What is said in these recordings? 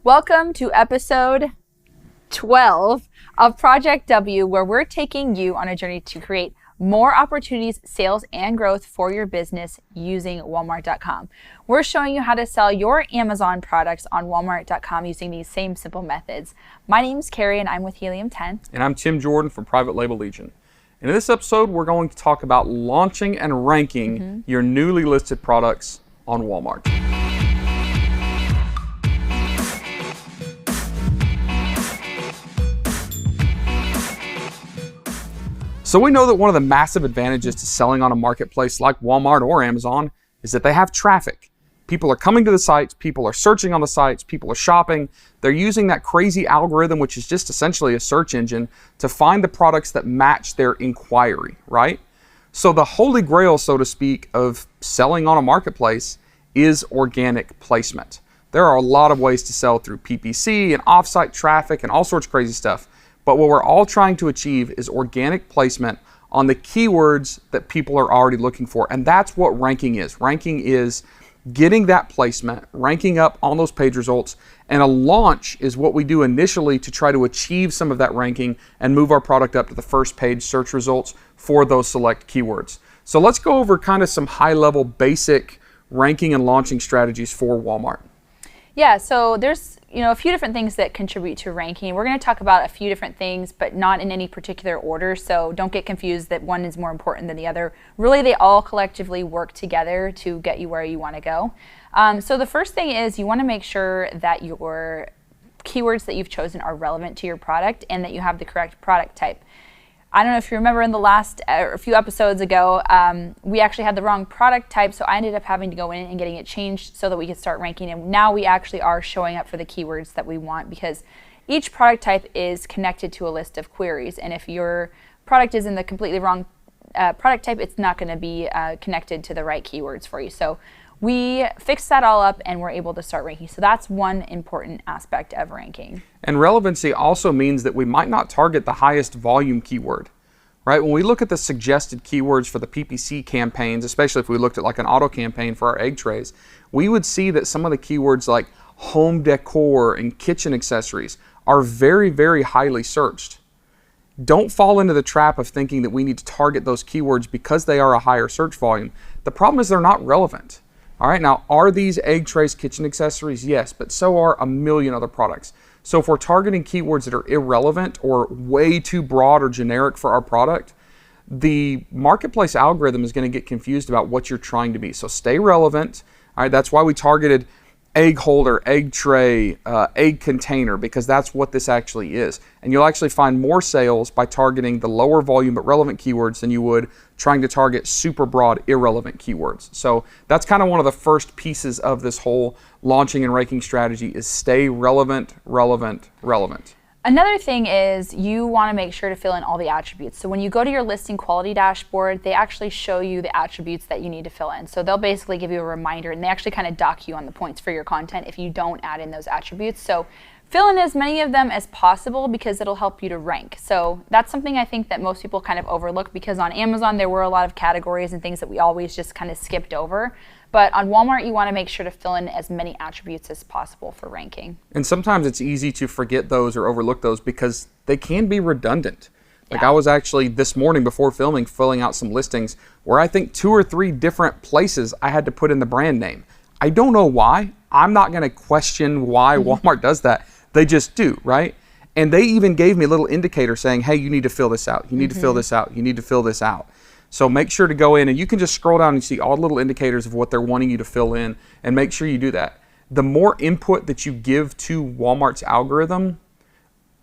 Welcome to episode 12 of Project W, where we're taking you on a journey to create more opportunities, sales, and growth for your business using Walmart.com. We're showing you how to sell your Amazon products on Walmart.com using these same simple methods. My name's Carrie, and I'm with Helium 10. And I'm Tim Jordan from Private Label Legion. And in this episode, we're going to talk about launching and ranking your newly listed products on Walmart. So we know that one of the massive advantages to selling on a marketplace like Walmart or Amazon is that they have traffic. People are coming to the sites, people are searching on the sites, people are shopping. They're using that crazy algorithm, which is just essentially a search engine, to find the products that match their inquiry, right? So the holy grail, so to speak, of selling on a marketplace is organic placement. There are a lot of ways to sell through PPC and offsite traffic and all sorts of crazy stuff. But what we're all trying to achieve is organic placement on the keywords that people are already looking for. And that's what ranking is. Ranking is getting that placement, ranking up on those page results. And a launch is what we do initially to try to achieve some of that ranking and move our product up to the first page search results for those select keywords. So let's go over kind of some high-level basic ranking and launching strategies for Walmart. Yeah, so there's a few different things that contribute to ranking. We're going to talk about a few different things, but not in any particular order, so don't get confused that one is more important than the other. Really, they all collectively work together to get you where you want to go. So the first thing is you want to make sure that your keywords that you've chosen are relevant to your product and that you have the correct product type. I don't know if you remember in the last a few episodes ago, we actually had the wrong product type, so I ended up having to go in and getting it changed so that we could start ranking. And now we actually are showing up for the keywords that we want because each product type is connected to a list of queries. And if your product is in the completely wrong product type, it's not going to be connected to the right keywords for you. So we fixed that all up and we're able to start ranking. So that's one important aspect of ranking. And relevancy also means that we might not target the highest volume keyword, right? When we look at the suggested keywords for the PPC campaigns, especially if we looked at like an auto campaign for our egg trays, we would see that some of the keywords like home decor and kitchen accessories are very, very highly searched. Don't fall into the trap of thinking that we need to target those keywords because they are a higher search volume. The problem is they're not relevant. All right, now are these egg trays kitchen accessories? Yes, but so are a million other products. So if we're targeting keywords that are irrelevant or way too broad or generic for our product, the marketplace algorithm is going to get confused about what you're trying to be. So stay relevant. All right, that's why we targeted egg holder, egg tray, egg container, because that's what this actually is. And you'll actually find more sales by targeting the lower volume but relevant keywords than you would trying to target super broad, irrelevant keywords. So that's kind of one of the first pieces of this whole launching and ranking strategy is stay relevant, relevant, relevant. Another thing is you want to make sure to fill in all the attributes. So when you go to your listing quality dashboard, they actually show you the attributes that you need to fill in. So they'll basically give you a reminder and they actually kind of dock you on the points for your content if you don't add in those attributes. So fill in as many of them as possible because it'll help you to rank. So that's something I think that most people kind of overlook because on Amazon there were a lot of categories and things that we always just kind of skipped over. But on Walmart, you want to make sure to fill in as many attributes as possible for ranking. And sometimes it's easy to forget those or overlook those because they can be redundant. Like Yeah. I was actually this morning before filming, filling out some listings where I think 2 or 3 different places I had to put in the brand name. I don't know why. I'm not going to question why Walmart does that. They just do, right? And they even gave me a little indicator saying, hey, you need to fill this out. You need to fill this out. You need to fill this out. So make sure to go in and you can just scroll down and see all the little indicators of what they're wanting you to fill in and make sure you do that. The more input that you give to Walmart's algorithm,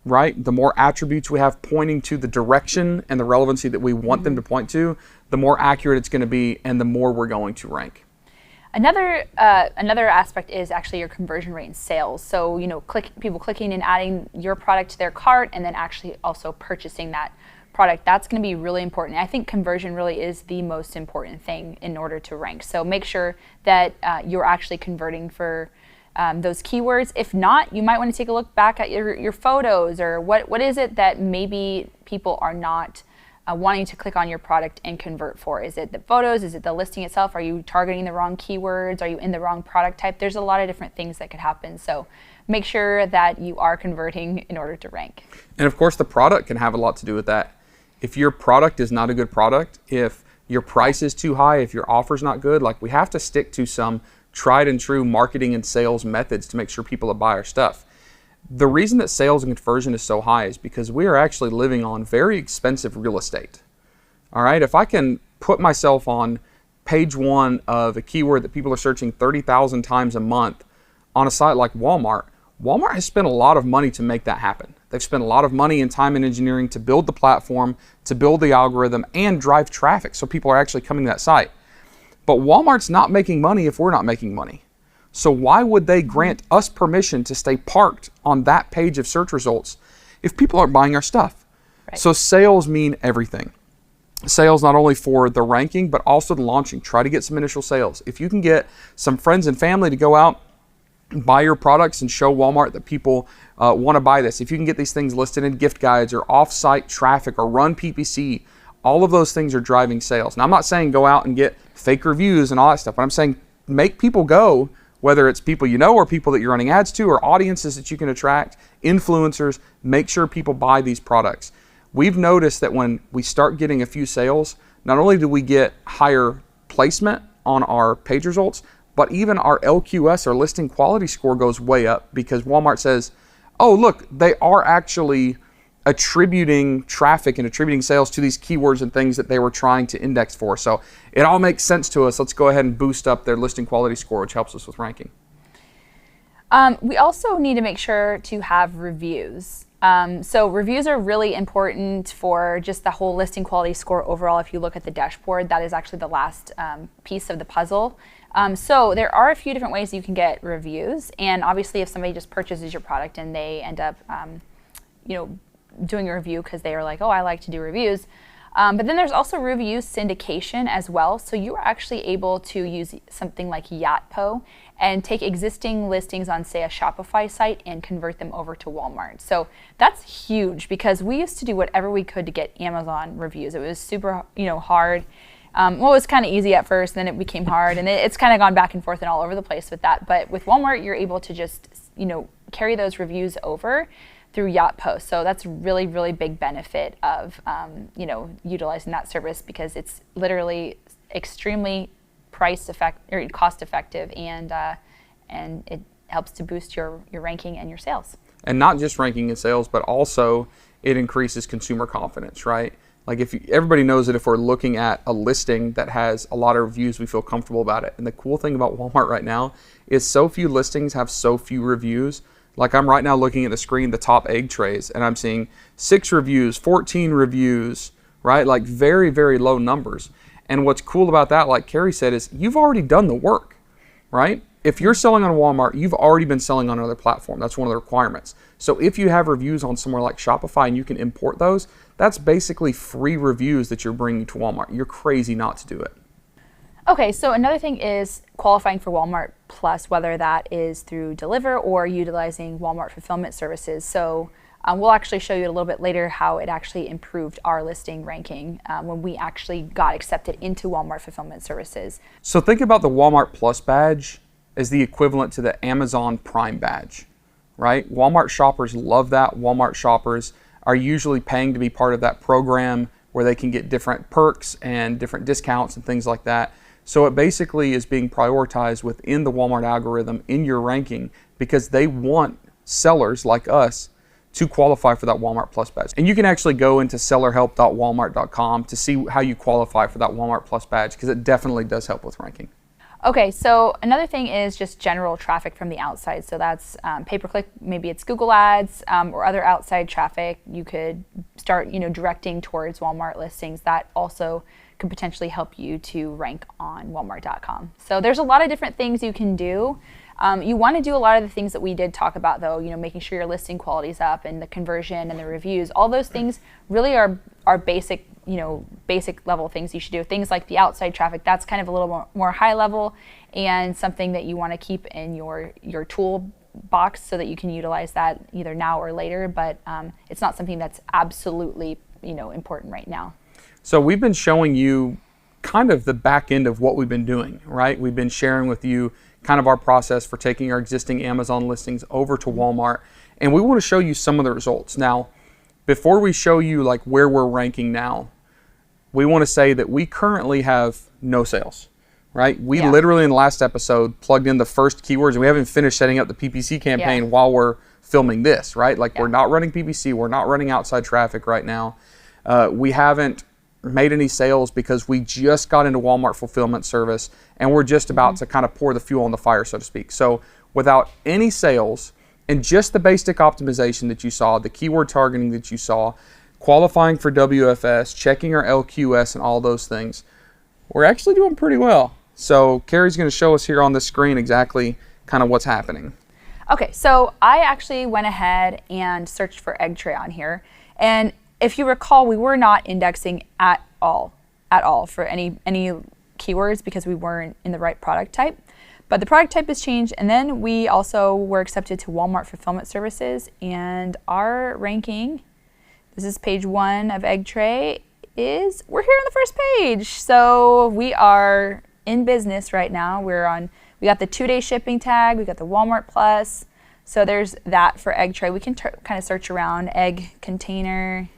right, the more attributes we have pointing to the direction and the relevancy that we want them to point to, the more accurate it's going to be and the more we're going to rank. Another aspect is actually your conversion rate in sales. So, people clicking and adding your product to their cart and then actually also purchasing that product. That's going to be really important. I think conversion really is the most important thing in order to rank. So make sure that you're actually converting for those keywords. If not, you might want to take a look back at your photos or what is it that maybe people are not wanting to click on your product and convert for? Is it the photos? Is it the listing itself? Are you targeting the wrong keywords? Are you in the wrong product type? There's a lot of different things that could happen. So make sure that you are converting in order to rank. And of course, the product can have a lot to do with that. If your product is not a good product, if your price is too high, if your offer's not good, like we have to stick to some tried and true marketing and sales methods to make sure people will buy our stuff. The reason that sales and conversion is so high is because we are actually living on very expensive real estate. All right, if I can put myself on page 1 of a keyword that people are searching 30,000 times a month on a site like Walmart, Walmart has spent a lot of money to make that happen. They've spent a lot of money and time and engineering to build the platform, to build the algorithm, and drive traffic so people are actually coming to that site. But Walmart's not making money if we're not making money. So why would they grant us permission to stay parked on that page of search results if people aren't buying our stuff? Right. So sales mean everything. Sales not only for the ranking, but also the launching. Try to get some initial sales. If you can get some friends and family to go out and buy your products and show Walmart that people want to buy this, if you can get these things listed in gift guides or off-site traffic or run PPC, all of those things are driving sales. Now, I'm not saying go out and get fake reviews and all that stuff, but I'm saying make people go, whether it's people you know or people that you're running ads to or audiences that you can attract, influencers, make sure people buy these products. We've noticed that when we start getting a few sales, not only do we get higher placement on our page results, but even our LQS, our listing quality score, goes way up because Walmart says, oh, look, they are actually attributing traffic and attributing sales to these keywords and things that they were trying to index for. So it all makes sense to us. Let's go ahead and boost up their listing quality score, which helps us with ranking. We also need to make sure to have reviews. So reviews are really important for just the whole listing quality score overall. If you look at the dashboard, that is actually the last piece of the puzzle. So there are a few different ways you can get reviews. And obviously if somebody just purchases your product and they end up doing a review because they are like, oh, I like to do reviews. But then there's also review syndication as well. So you are actually able to use something like Yotpo and take existing listings on, say, a Shopify site and convert them over to Walmart. So that's huge because we used to do whatever we could to get Amazon reviews. It was super, hard. Well, it was kind of easy at first, then it became hard, and it's kind of gone back and forth and all over the place with that. But with Walmart, you're able to just, carry those reviews over through Yotpo. So that's really, really big benefit of, utilizing that service because it's literally extremely cost effective, and it helps to boost your ranking and your sales. And not just ranking and sales, but also it increases consumer confidence, right? Like everybody knows that if we're looking at a listing that has a lot of reviews, we feel comfortable about it. And the cool thing about Walmart right now is so few listings have so few reviews. Like I'm right now looking at the screen, the top egg trays, and I'm seeing 6 reviews, 14 reviews, right? Like very, very low numbers. And what's cool about that, like Carrie said, is you've already done the work, right? If you're selling on Walmart, you've already been selling on another platform. That's one of the requirements. So if you have reviews on somewhere like Shopify and you can import those, that's basically free reviews that you're bringing to Walmart. You're crazy not to do it. Okay, so another thing is qualifying for Walmart Plus, whether that is through Deliverr or utilizing Walmart fulfillment services. So we'll actually show you a little bit later how it actually improved our listing ranking when we actually got accepted into Walmart fulfillment services. So think about the Walmart Plus badge as the equivalent to the Amazon Prime badge, right? Walmart shoppers love that. Walmart shoppers are usually paying to be part of that program where they can get different perks and different discounts and things like that. So it basically is being prioritized within the Walmart algorithm in your ranking because they want sellers like us to qualify for that Walmart Plus badge. And you can actually go into sellerhelp.walmart.com to see how you qualify for that Walmart Plus badge because it definitely does help with ranking. Okay, so another thing is just general traffic from the outside. So that's pay-per-click, maybe it's Google Ads or other outside traffic. You could start, directing towards Walmart listings. That also could potentially help you to rank on Walmart.com. So there's a lot of different things you can do. You want to do a lot of the things that we did talk about, though. Making sure your listing quality is up and the conversion and the reviews. All those things really are basic. Basic level things you should do. Things like the outside traffic, that's kind of a little more high level and something that you want to keep in your toolbox so that you can utilize that either now or later, but it's not something that's absolutely important right now. So we've been showing you kind of the back end of what we've been doing, right? We've been sharing with you kind of our process for taking our existing Amazon listings over to Walmart, and we want to show you some of the results. Now, before we show you like where we're ranking now, we want to say that we currently have no sales, right? We literally in the last episode plugged in the first keywords, and we haven't finished setting up the PPC campaign while we're filming this, right? Like we're not running PPC, we're not running outside traffic right now. We haven't made any sales because we just got into Walmart fulfillment service, and we're just about to kind of pour the fuel on the fire, so to speak. So without any sales and just the basic optimization that you saw, the keyword targeting that you saw, qualifying for WFS, checking our LQS and all those things, we're actually doing pretty well. So Carrie's going to show us here on the screen exactly kind of what's happening. Okay, so I actually went ahead and searched for egg tray on here, and if you recall, we were not indexing at all for any keywords because we weren't in the right product type. But the product type has changed, and then we also were accepted to Walmart fulfillment services, and our ranking, this is page 1 of egg tray, we're here on the first page. So we are in business right now. We got the 2-day shipping tag, we got the Walmart Plus. So there's that for egg tray. We can kind of search around egg container.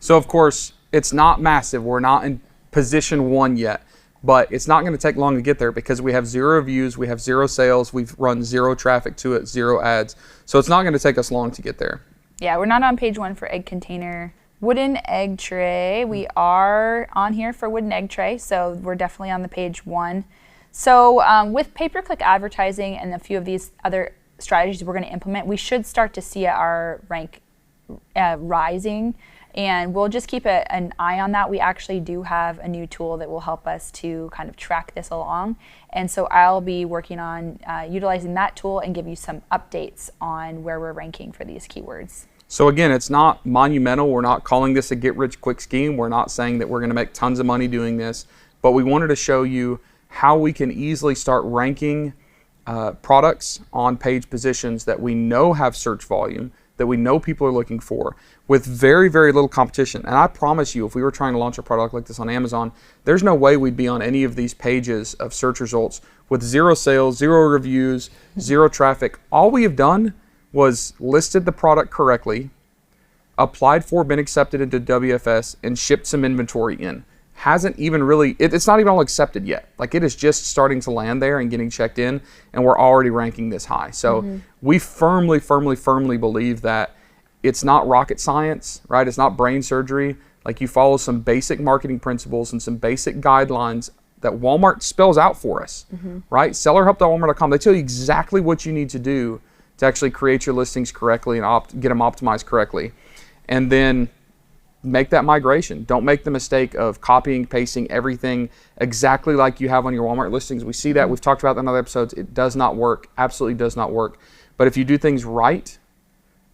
So of course, it's not massive. We're not in position 1 yet, but it's not going to take long to get there because we have 0 views, we have 0 sales, we've run 0 traffic to it, 0 ads. So it's not going to take us long to get there. Yeah, we're not on page 1 for egg container. Wooden egg tray, we are on here for wooden egg tray, so we're definitely on the page 1. So with pay-per-click advertising and a few of these other strategies we're going to implement, we should start to see our rank rising. And we'll just keep an eye on that. We actually do have a new tool that will help us to kind of track this along. And so I'll be working on utilizing that tool and give you some updates on where we're ranking for these keywords. So again, it's not monumental. We're not calling this a get-rich-quick scheme. We're not saying that we're going to make tons of money doing this. But we wanted to show you how we can easily start ranking products on page positions that we know have search volume, that we know people are looking for, with very, very little competition. And I promise you, if we were trying to launch a product like this on Amazon, there's no way we'd be on any of these pages of search results with 0 sales, 0 reviews, 0 traffic. All we have done was listed the product correctly, applied for, been accepted into WFS, and shipped some inventory in. Hasn't even really, it's not even all accepted yet. Like it is just starting to land there and getting checked in, and we're already ranking this high. So we firmly believe that it's not rocket science, right? It's not brain surgery. Like you follow some basic marketing principles and some basic guidelines that Walmart spells out for us, right? Sellerhelp.walmart.com. They tell you exactly what you need to do to actually create your listings correctly and get them optimized correctly. And then make that migration. Don't make the mistake of copying, pasting everything exactly like you have on your Walmart listings. We see that. We've talked about that in other episodes. It does not work. Absolutely does not work. But if you do things right,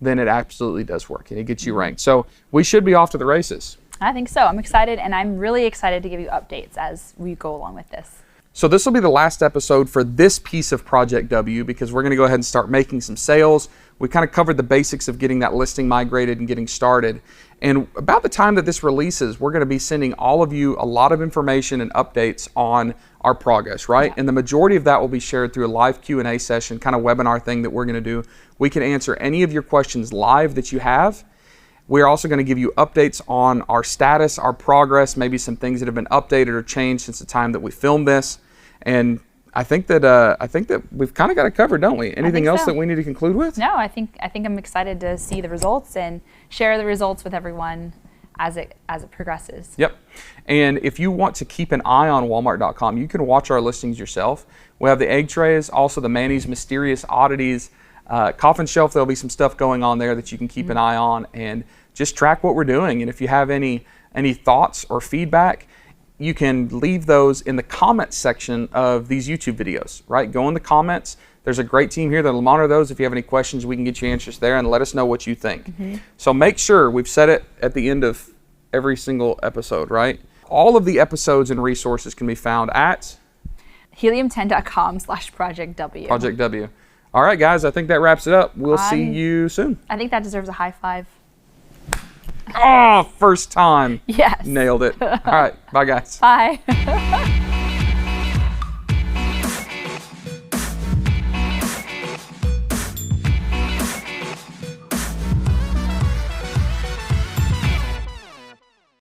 then it absolutely does work and it gets you ranked. So we should be off to the races. I think so. I'm excited, and I'm really excited to give you updates as we go along with this. So this will be the last episode for this piece of Project W because we're going to go ahead and start making some sales. We kind of covered the basics of getting that listing migrated and getting started. And about the time that this releases, we're going to be sending all of you a lot of information and updates on our progress, right? And the majority of that will be shared through a live Q&A session, kind of webinar thing that we're going to do. We can answer any of your questions live that you have. We're also going to give you updates on our status, our progress, maybe some things that have been updated or changed since the time that we filmed this. And I think that we've kind of got it covered, don't we? Anything else that we need to conclude with? No, I think I'm excited to see the results and share the results with everyone as it progresses. Yep. And if you want to keep an eye on Walmart.com, you can watch our listings yourself. We have the egg trays, also the Manny's Mysterious Oddities coffin shelf. There'll be some stuff going on there that you can keep an eye on and just track what we're doing. And if you have any thoughts or feedback, you can leave those in the comments section of these YouTube videos, right? Go in the comments. There's a great team here that'll monitor those. If you have any questions, we can get you answers there and let us know what you think. So make sure we've said it at the end of every single episode, right? All of the episodes and resources can be found at helium10.com/Project W. Project W. All right, guys, I think that wraps it up. We'll see you soon. I think that deserves a high five. Oh, first time. Yes. Nailed it. All right. Bye, guys. Bye.